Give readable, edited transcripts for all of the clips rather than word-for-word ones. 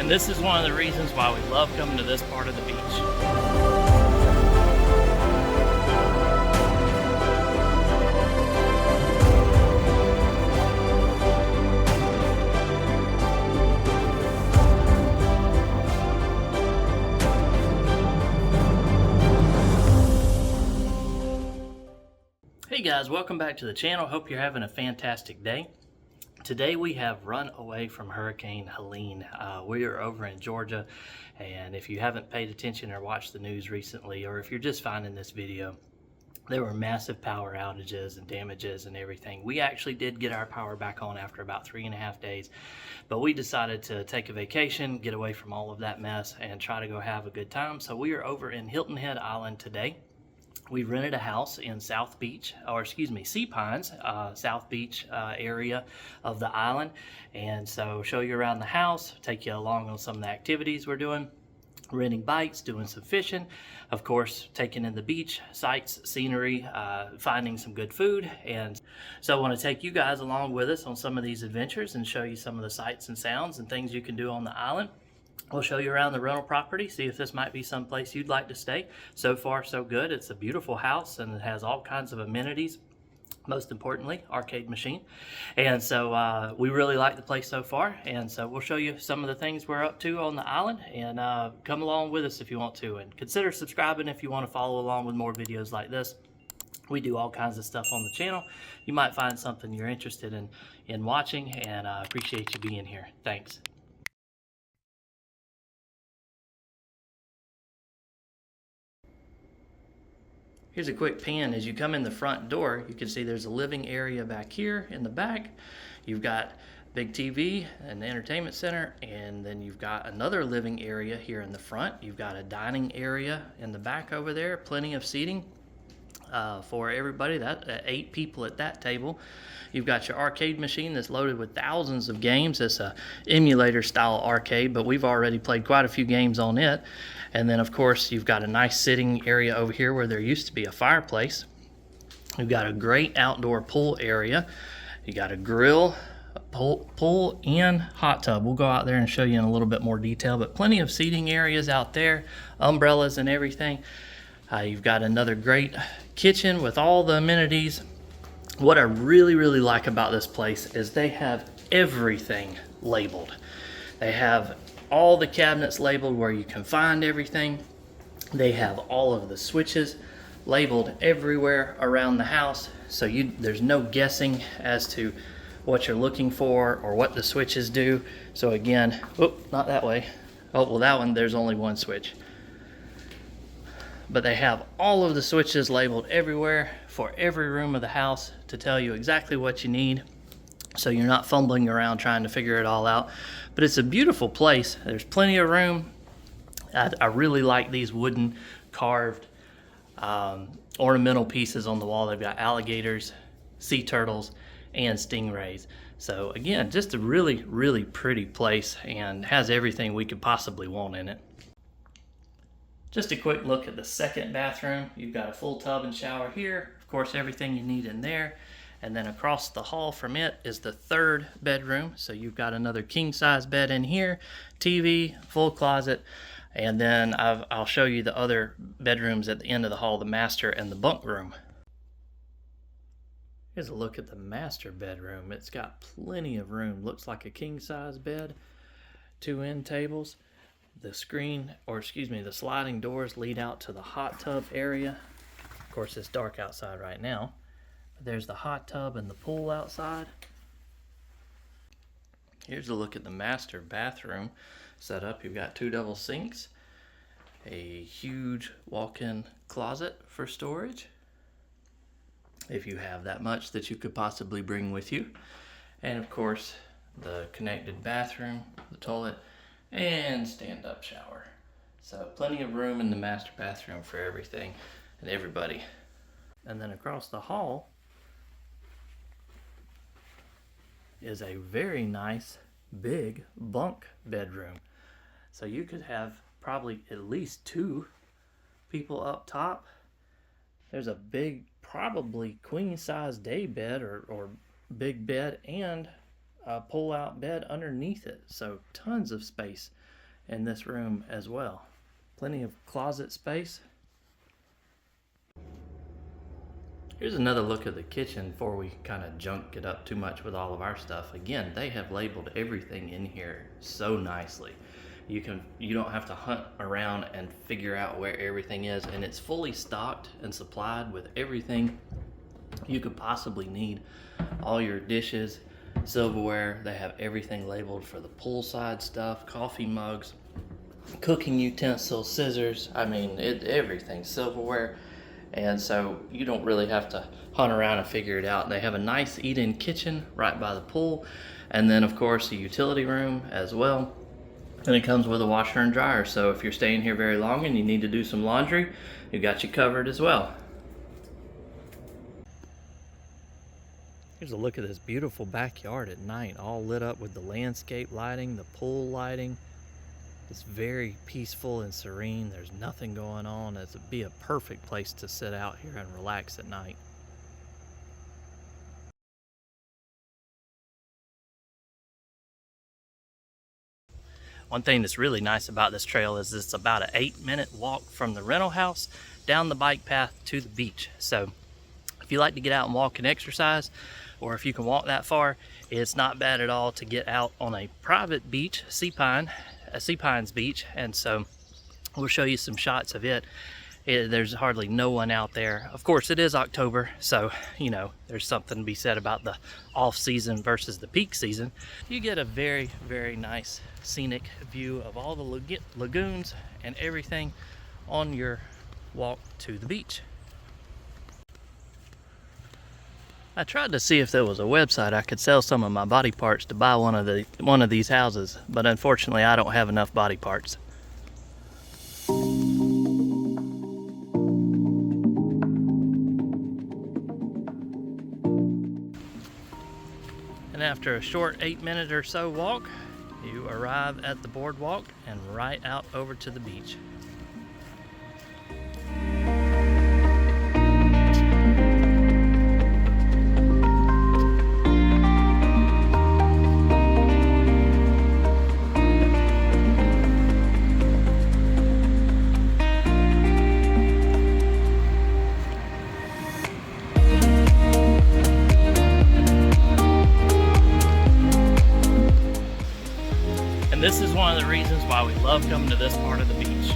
and this is one of the reasons why we love coming to this part of the beach. Hey guys, welcome back to the channel. Hope you're having a fantastic day. Today we have run away from Hurricane Helene. We are over in Georgia, and if you haven't paid attention or watched the news recently, or if you're just finding this video, there were massive power outages and damages and everything. We actually did get our power back on after about 3.5 days, but we decided to take a vacation, get away from all of that mess, and try to go have a good time. So we are over in Hilton Head Island today. We rented a house in South Beach, or excuse me, Sea Pines, South Beach area of the island. And so show you around the house, take you along on some of the activities we're doing, renting bikes, doing some fishing, of course, taking in the beach, sights, scenery, finding some good food. And so I want to take you guys along with us on some of these adventures and show you some of the sights and sounds and things you can do on the island. We'll show you around the rental property, see if this might be some place you'd like to stay. So far, so good. It's a beautiful house and it has all kinds of amenities. Most importantly, arcade machine. And so we really like the place so far. And so we'll show you some of the things we're up to on the island, and come along with us if you want to. And consider subscribing if you want to follow along with more videos like this. We do all kinds of stuff on the channel. You might find something you're interested in watching, and I appreciate you being here. Thanks. Here's a quick pan. As you come in the front door, you can see there's a living area back here in the back. You've got big TV and the entertainment center, and then you've got another living area here in the front. You've got a dining area in the back over there, plenty of seating for everybody. 8 people at that table. You've got your arcade machine that's loaded with thousands of games. It's a emulator style arcade, but we've already played quite a few games on it. And then of course you've got a nice sitting area over here where there used to be a fireplace. You've got a great outdoor pool area. You got a grill, a pool and hot tub. We'll go out there and show you in a little bit more detail, but plenty of seating areas out there, umbrellas and everything. You've got another great kitchen with all the amenities. What I really like about this place is they have everything labeled. They have all the cabinets labeled where you can find everything. They have all of the switches labeled everywhere around the house, so there's no guessing as to what you're looking for or what the switches do. So again, not that way. Oh, well, that one, there's only one switch. But they have all of the switches labeled everywhere for every room of the house to tell you exactly what you need, so you're not fumbling around trying to figure it all out. But it's a beautiful place. There's plenty of room. I really like these wooden carved ornamental pieces on the wall. They've got alligators, sea turtles, and stingrays. So again, just a really pretty place, and has everything we could possibly want in it. Just a quick look at the second bathroom. You've got a full tub and shower here. Of course, everything you need in there. And then across the hall from it is the third bedroom. So you've got another king size bed in here, TV, full closet. And then I'll show you the other bedrooms at the end of the hall, the master and the bunk room. Here's a look at the master bedroom. It's got plenty of room. Looks like a king size bed, 2 end tables. The sliding doors lead out to the hot tub area. Of course, it's dark outside right now. But there's the hot tub and the pool outside. Here's a look at the master bathroom setup. You've got 2 double sinks, a huge walk-in closet for storage, if you have that much that you could possibly bring with you. And of course, the connected bathroom, the toilet, and stand-up shower. So plenty of room in the master bathroom for everything and everybody. And then across the hall is a very nice big bunk bedroom. So you could have probably at least 2 people up top. There's a big, probably queen size day bed or big bed, and a pull out bed underneath it. So tons of space in this room as well. Plenty of closet space. Here's another look at the kitchen before we kind of junk it up too much with all of our stuff. Again, they have labeled everything in here so nicely. You don't have to hunt around and figure out where everything is, and it's fully stocked and supplied with everything you could possibly need. All your dishes, silverware, they have everything labeled for the poolside stuff, coffee mugs, cooking utensils, scissors, I mean, everything, silverware. And so you don't really have to hunt around and figure it out. They have a nice eat-in kitchen right by the pool, and then of course a utility room as well. And it comes with a washer and dryer, so if you're staying here very long and you need to do some laundry, you got you covered as well. Here's a look at this beautiful backyard at night, all lit up with the landscape lighting, the pool lighting. It's very peaceful and serene. There's nothing going on. It'd be a perfect place to sit out here and relax at night. One thing that's really nice about this trail is it's about an 8-minute walk from the rental house down the bike path to the beach. So if you like to get out and walk and exercise, or if you can walk that far, it's not bad at all to get out on a private beach, Sea Pines Beach. And so we'll show you some shots of it. There's hardly no one out there. Of course, it is October, so you know there's something to be said about the off season versus the peak season. You get a very, very nice scenic view of all the lagoons and everything on your walk to the beach. I tried to see if there was a website I could sell some of my body parts to buy one of these houses, but unfortunately I don't have enough body parts. And after a short 8-minute or so walk, you arrive at the boardwalk and right out over to the beach. And this is one of the reasons why we love coming to this part of the beach.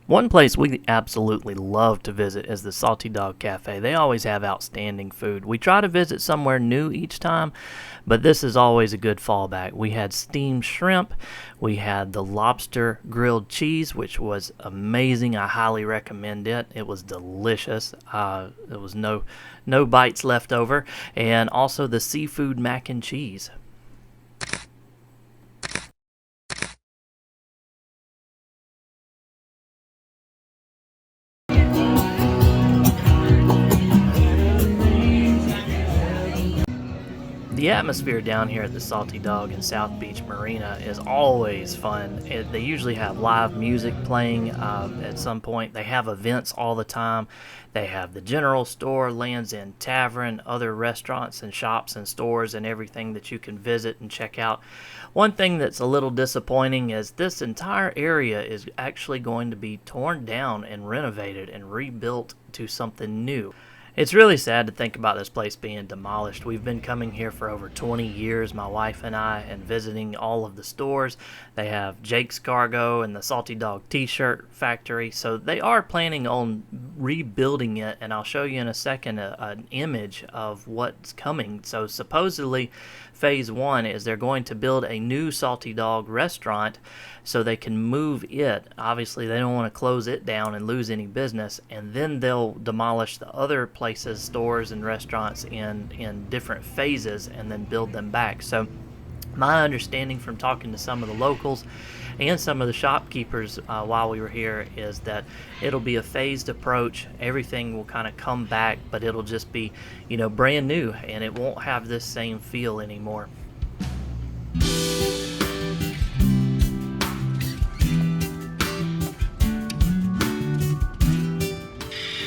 One place we absolutely love to visit is the Salty Dog Cafe. They always have outstanding food. We try to visit somewhere new each time, but this is always a good fallback. We had steamed shrimp. We had the lobster grilled cheese, which was amazing. I highly recommend it. It was delicious. There was no bites left over. And also the seafood mac and cheese. The atmosphere down here at the Salty Dog in South Beach Marina is always fun. They usually have live music playing at some point. They have events all the time. They have the general store, Land's End Tavern, other restaurants and shops and stores and everything that you can visit and check out. One thing that's a little disappointing is this entire area is actually going to be torn down and renovated and rebuilt to something new. It's really sad to think about this place being demolished. We've been coming here for over 20 years, my wife and I, and visiting all of the stores. They have Jake's Cargo and the Salty Dog t-shirt factory, so they are planning on rebuilding it, and I'll show you in a second an image of what's coming. So supposedly phase one is they're going to build a new Salty Dog restaurant so they can move it. Obviously they don't want to close it down and lose any business, and then they'll demolish the other places, stores and restaurants in different phases and then build them back. So my understanding from talking to some of the locals and some of the shopkeepers while we were here is that it'll be a phased approach. Everything will kind of come back, but it'll just be, brand new, and it won't have this same feel anymore.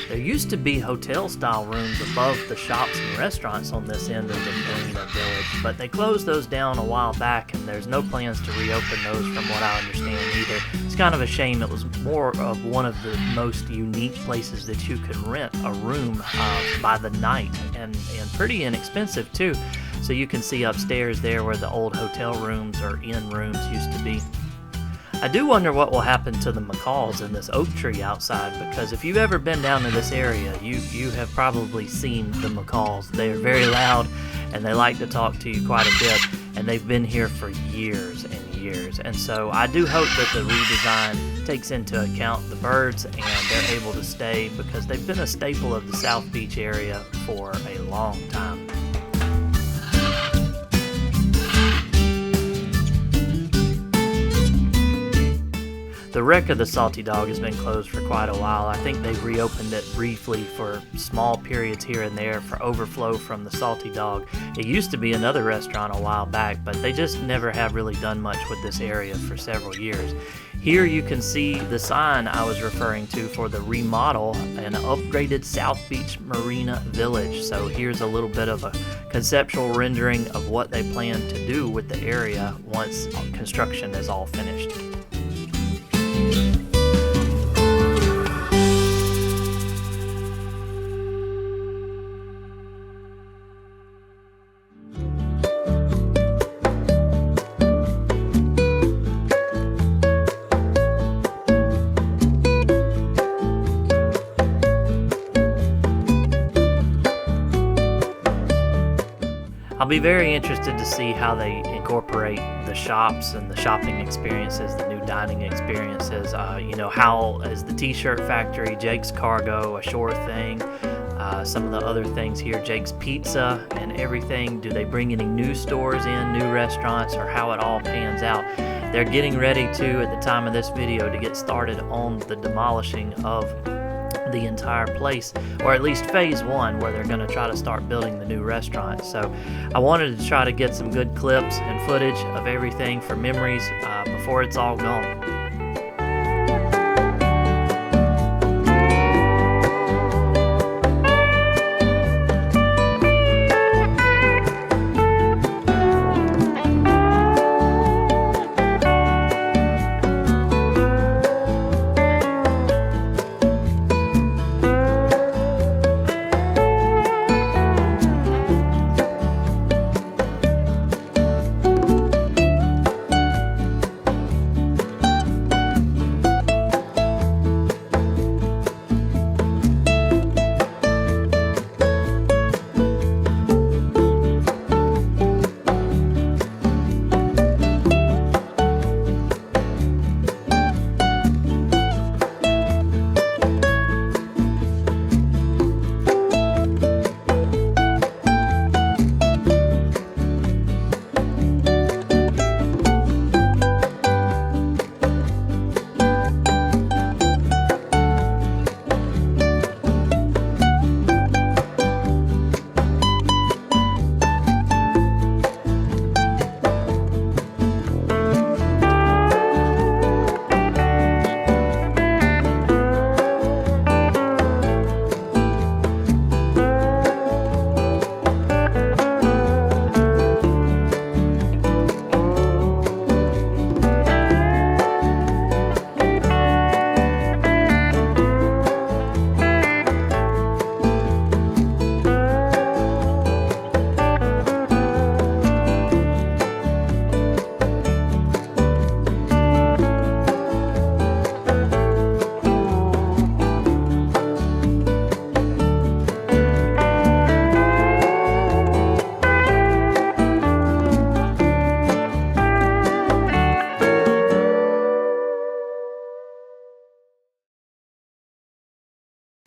There used to be hotel-style rooms above the shops and restaurants on this end of the Marina Village, but they closed those down a while back, and there's no plans to reopen those from what I understand either. It's kind of a shame. It was more of one of the most unique places that you could rent a room by the night, and pretty inexpensive too. So you can see upstairs there where the old hotel rooms or inn rooms used to be. I do wonder what will happen to the macaws in this oak tree outside, because if you've ever been down to this area, you have probably seen the macaws. They are very loud and they like to talk to you quite a bit, and they've been here for years and years. And so I do hope that the redesign takes into account the birds and they're able to stay, because they've been a staple of the South Beach area for a long time. The wreck of the Salty Dog has been closed for quite a while. I think they've reopened it briefly for small periods here and there for overflow from the Salty Dog. It used to be another restaurant a while back, but they just never have really done much with this area for several years. Here you can see the sign I was referring to for the remodel and upgraded South Beach Marina Village. So here's a little bit of a conceptual rendering of what they plan to do with the area once construction is all finished. I'll be very interested to see how they incorporate the shops and the shopping experiences, the new dining experiences. How is the t-shirt factory, Jake's Cargo, a sure thing, some of the other things here, Jake's Pizza and everything. Do they bring any new stores in, new restaurants, or how it all pans out? They're getting ready to, at the time of this video, to get started on the demolishing of the entire place, or at least phase one, where they're going to try to start building the new restaurant. So I wanted to try to get some good clips and footage of everything for memories before it's all gone.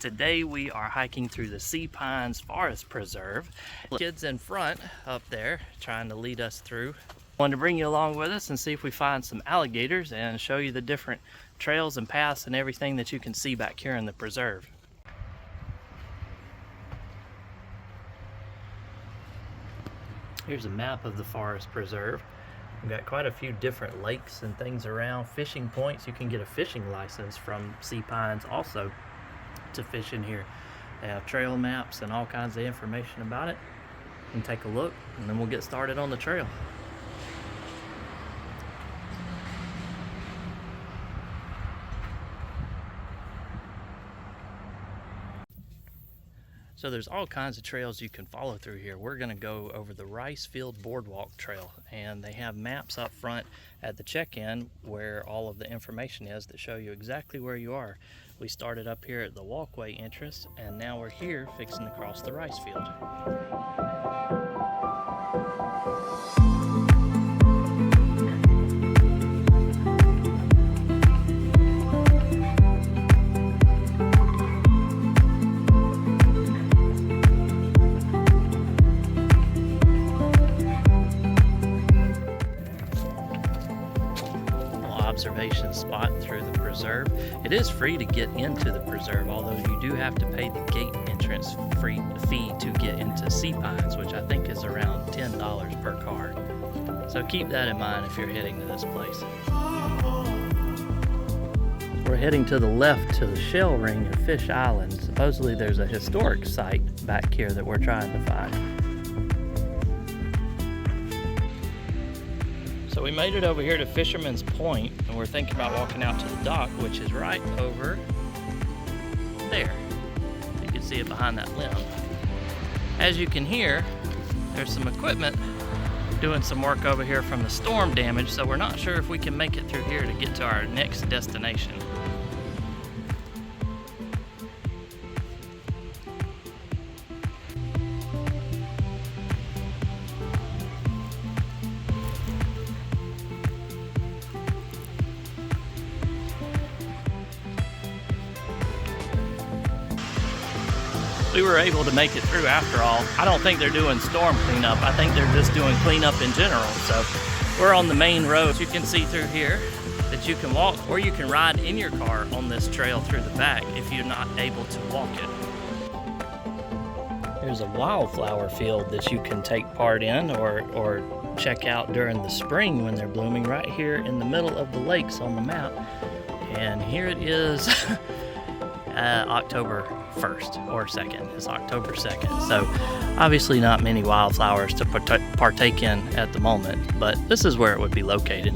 Today we are hiking through the Sea Pines Forest Preserve. Kids in front up there trying to lead us through. Wanted to bring you along with us and see if we find some alligators and show you the different trails and paths and everything that you can see back here in the preserve. Here's a map of the Forest Preserve. We've got quite a few different lakes and things around, fishing points. You can get a fishing license from Sea Pines also to fish in here. They have trail maps and all kinds of information about it. You can take a look and then we'll get started on the trail. So there's all kinds of trails you can follow through here. We're gonna go over the Rice Field Boardwalk Trail, and they have maps up front at the check-in where all of the information is that show you exactly where you are. We started up here at the walkway entrance, and now we're here fixing to cross the rice field. Observation spot through the preserve. It is free to get into the preserve, although you do have to pay the gate entrance fee to get into Sea Pines, which I think is around $10 per car. So keep that in mind if you're heading to this place. We're heading to the left to the Shell Ring of Fish Island. Supposedly there's a historic site back here that we're trying to find. So we made it over here to Fisherman's Point, and we're thinking about walking out to the dock, which is right over there. You can see it behind that limb. As you can hear, there's some equipment doing some work over here from the storm damage, so we're not sure if we can make it through here to get to our next destination. We were able to make it through after all. I don't think they're doing storm cleanup. I think they're just doing cleanup in general. So we're on the main road. You can see through here that you can walk, or you can ride in your car on this trail through the back if you're not able to walk it. There's a wildflower field that you can take part in or check out during the spring when they're blooming, right here in the middle of the lakes on the map. And here it is. October 1st or 2nd. It's October 2nd. So obviously not many wildflowers to partake in at the moment, but this is where it would be located.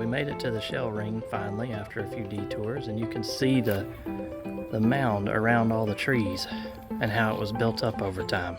Made it to the Shell Ring finally after a few detours, and you can see the mound around all the trees and how it was built up over time.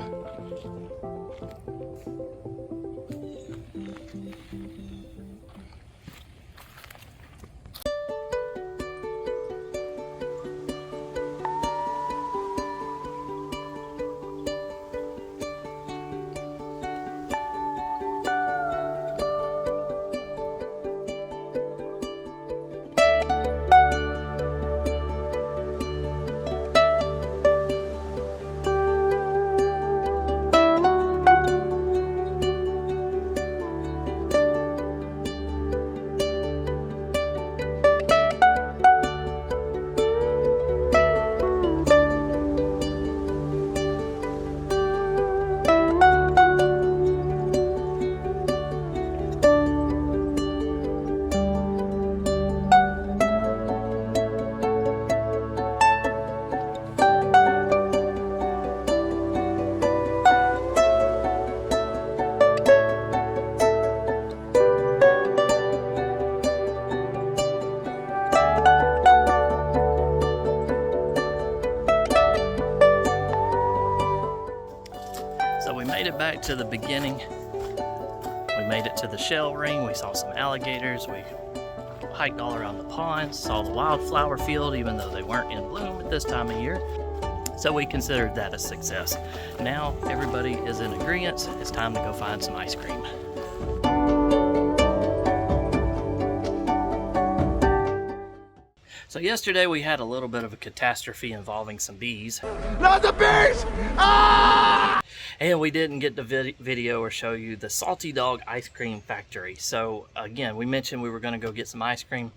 made it back to the beginning. We made it to the shell ring. We saw some alligators. We hiked all around the pond, saw the wildflower field, even though they weren't in bloom at this time of year. So we considered that a success. Now everybody is in agreement. It's time to go find some ice cream. So yesterday we had a little bit of a catastrophe involving some bees. Not the bees! Ah! And we didn't get the video or show you the Salty Dog Ice Cream Factory. So again, we mentioned we were gonna go get some ice cream.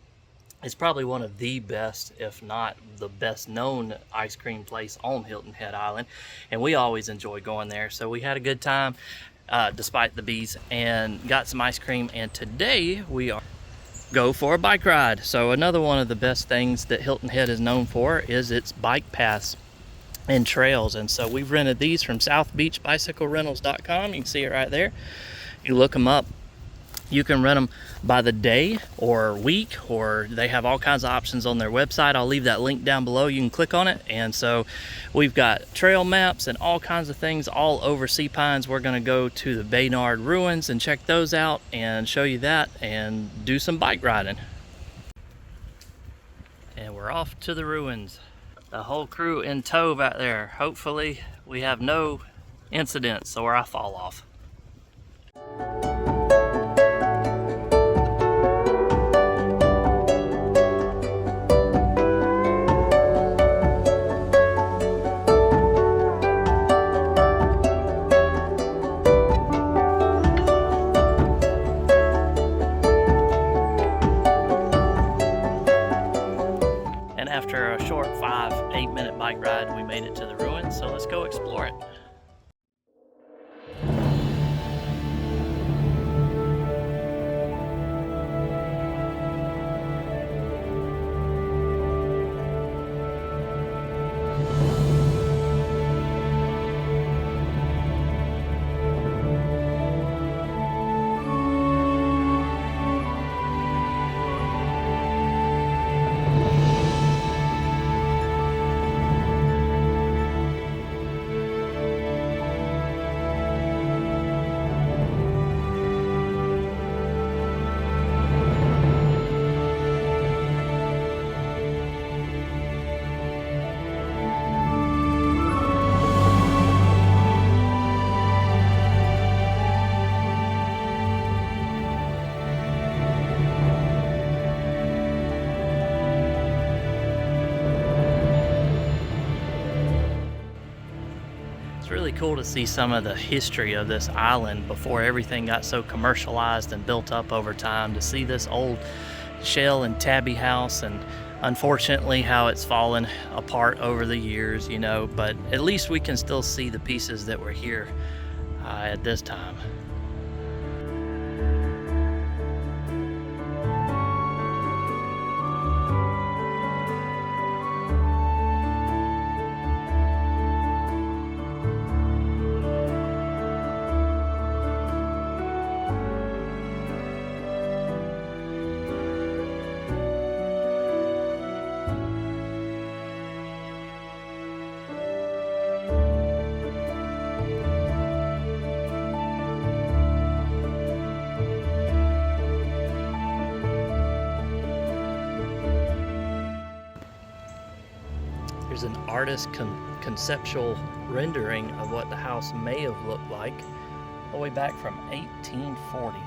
It's probably one of the best, if not the best known ice cream place on Hilton Head Island. And we always enjoy going there. So we had a good time despite the bees and got some ice cream. And today we are go for a bike ride. So another one of the best things that Hilton Head is known for is its bike paths and trails. And so we've rented these from southbeachbicyclerentals.com. You can see it right there. You look them up. You can rent them by the day or week, or they have all kinds of options on their website. I'll leave that link down below. You can click on it. And so we've got trail maps and all kinds of things all over Sea Pines. We're going to go to the Baynard ruins and check those out and show you that and do some bike riding. And we're off to the ruins. The whole crew in tow back there. Hopefully we have no incidents or I fall off. After a short 5-8 minute bike ride, we made it to the ruins, so let's go explore it. Really cool to see some of the history of this island before everything got so commercialized and built up over time. To see this old shell and tabby house, and unfortunately how it's fallen apart over the years, you know, but at least we can still see the pieces that were here at this time. Here's an artist's conceptual rendering of what the house may have looked like all the way back from 1840.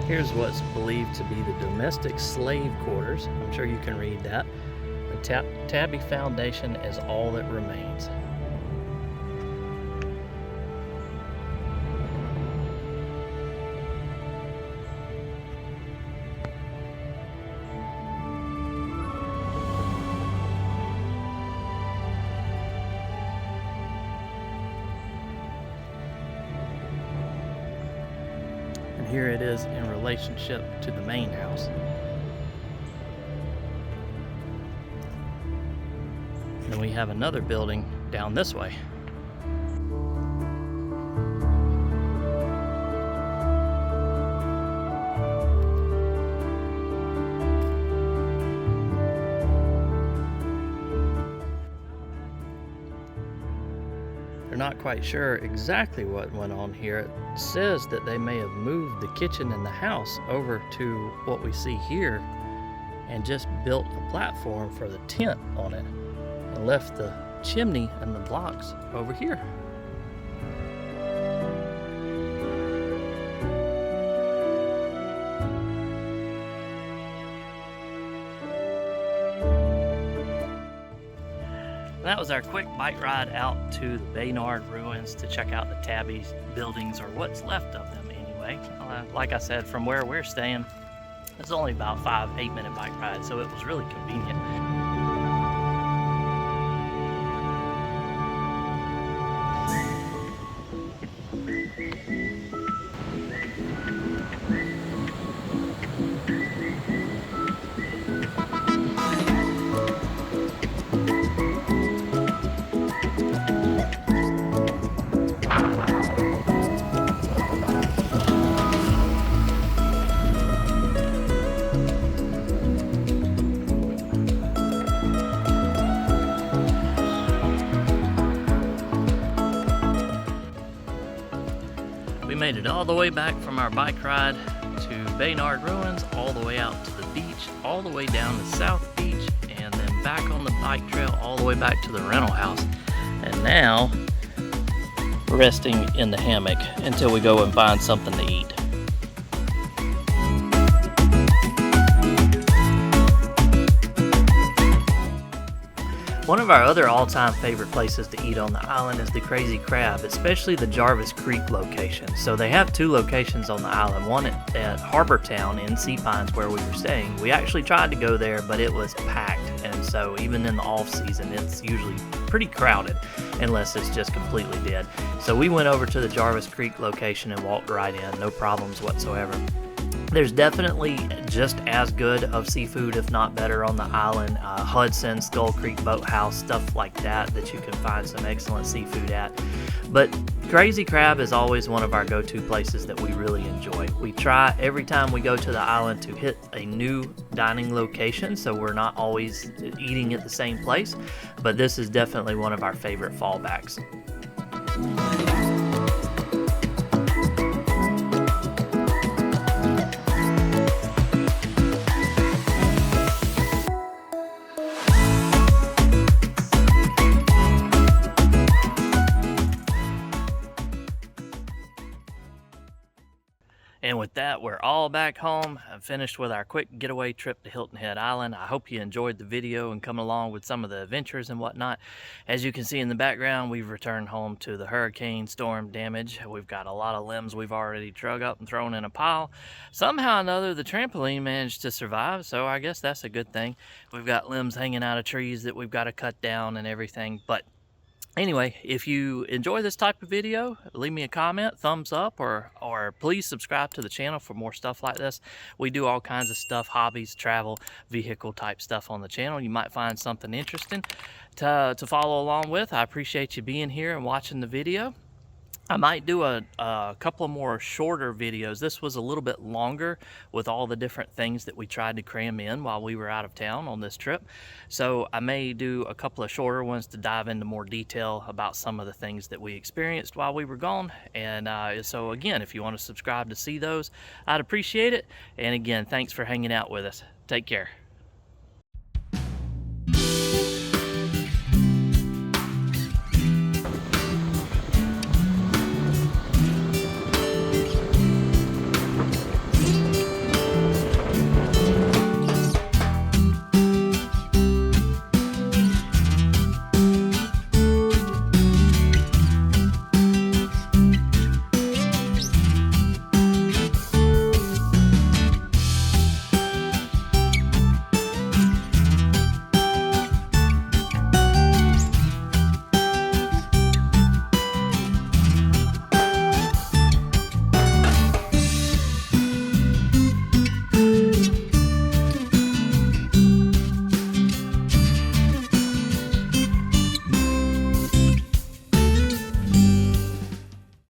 Here's what's believed to be the domestic slave quarters. I'm sure you can read that. The tabby foundation is all that remains. and here it is in relationship to the main house. And then we have another building down this way. Not quite sure exactly what went on here. It says that they may have moved the kitchen and the house over to what we see here and just built a platform for the tent on it and left the chimney and the blocks over here. That was our quick bike ride out to the Baynard ruins to check out the Tabby buildings, or what's left of them anyway. Like I said, from where we're staying, it's only about 5-8 minute bike ride, so it was really convenient. We made it all the way back from our bike ride to Baynard ruins, all the way out to the beach, all the way down to South Beach, and then back on the bike trail all the way back to the rental house. And now, resting in the hammock until we go and find something to eat. One of our other all-time favorite places to eat on the island is the Crazy Crab, especially the Jarvis Creek location. So they have two locations on the island, one at Harbor Town in Sea Pines where we were staying. We actually tried to go there, but it was packed, and so even in the off-season, it's usually pretty crowded unless it's just completely dead. So we went over to the Jarvis Creek location and walked right in, no problems whatsoever. There's definitely just as good of seafood, if not better, on the island. Hudson, Skull Creek Boathouse, stuff like that you can find some excellent seafood at. But Crazy Crab is always one of our go-to places that we really enjoy. We try every time we go to the island to hit a new dining location, so we're not always eating at the same place. But this is definitely one of our favorite fallbacks. And with that, we're all back home. I've finished with our quick getaway trip to Hilton Head Island. I hope you enjoyed the video and come along with some of the adventures and whatnot. As you can see in the background, we've returned home to the hurricane storm damage. We've got a lot of limbs we've already drug up and thrown in a pile. Somehow or another, the trampoline managed to survive, so I guess that's a good thing. We've got limbs hanging out of trees that we've got to cut down and everything, but anyway, if you enjoy this type of video, leave me a comment, thumbs up, or please subscribe to the channel for more stuff like this. We do all kinds of stuff, hobbies, travel, vehicle type stuff on the channel. You might find something interesting to follow along with. I appreciate you being here and watching the video. I might do a couple more shorter videos. This was a little bit longer with all the different things that we tried to cram in while we were out of town on this trip. So I may do a couple of shorter ones to dive into more detail about some of the things that we experienced while we were gone. And so again, if you want to subscribe to see those, I'd appreciate it. And again, thanks for hanging out with us. Take care.